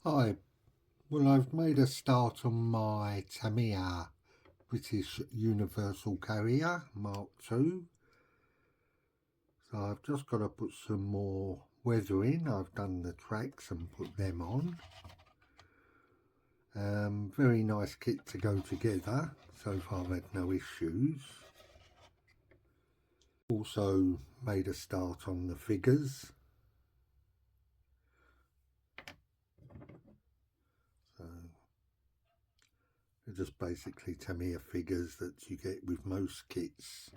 Hi, well I've made a start on my Tamiya British Universal Carrier Mk.II. So I've just got to put some more weather in. I've done the tracks and put them on. Very nice kit to go together. So far I've had no issues. Also made a start on the figures. So they're just basically Tamiya figures that you get with most kits.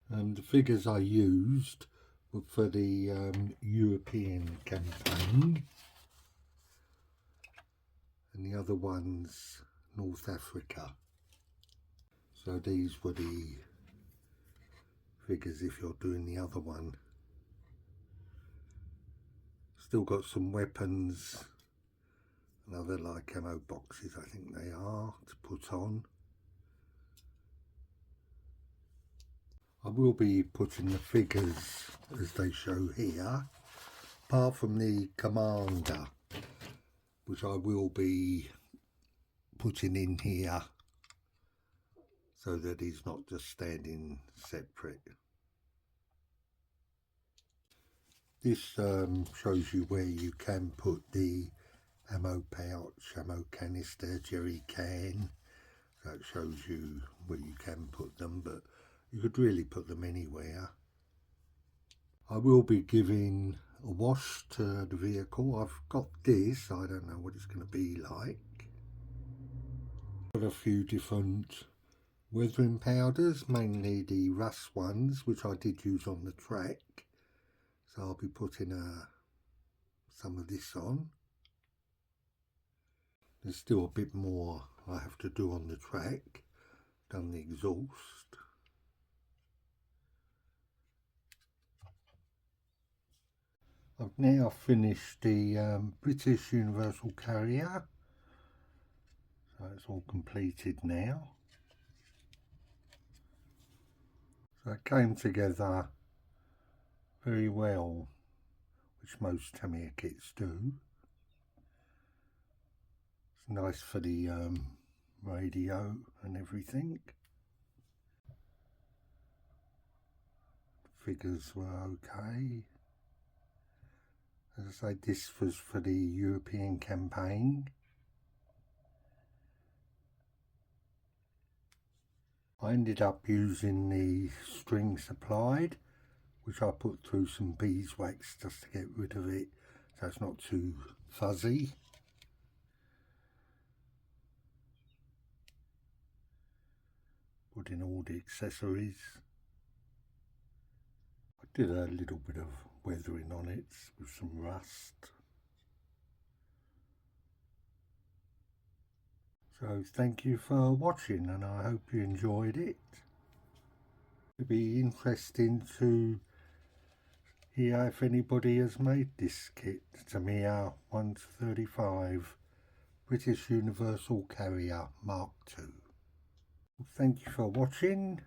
The figures I used were for the European campaign, and the other ones North Africa. So these were the figures if you're doing the other one. Still got some weapons and other like ammo boxes, I think they are, to put on. I will be putting the figures as they show here, apart from the commander, which I will be putting in here so that he's not just standing separate. This shows you where you can put the ammo pouch, ammo canister, jerry can. That shows you where you can put them, but you could really put them anywhere. I will be giving a wash to the vehicle. I've got this, I don't know what it's going to be like. Got a few different weathering powders, mainly the rust ones, which I did use on the track. So I'll be putting some of this on. There's still a bit more I have to do on the track. Done the exhaust. I've now finished the British Universal Carrier. So it's all completed now. So it came together very well, which most Tamiya kits do. It's nice for the radio and everything. Figures were okay. As I say, this was for the European campaign. I ended up using the string supplied, which I put through some beeswax just to get rid of it so it's not too fuzzy. Put in all the accessories. I did a little bit of weathering on it with some rust. So thank you for watching, and I hope you enjoyed it. It'd be interesting to hear if anybody has made this kit. Tamiya 135 British Universal Carrier Mark II. Thank you for watching.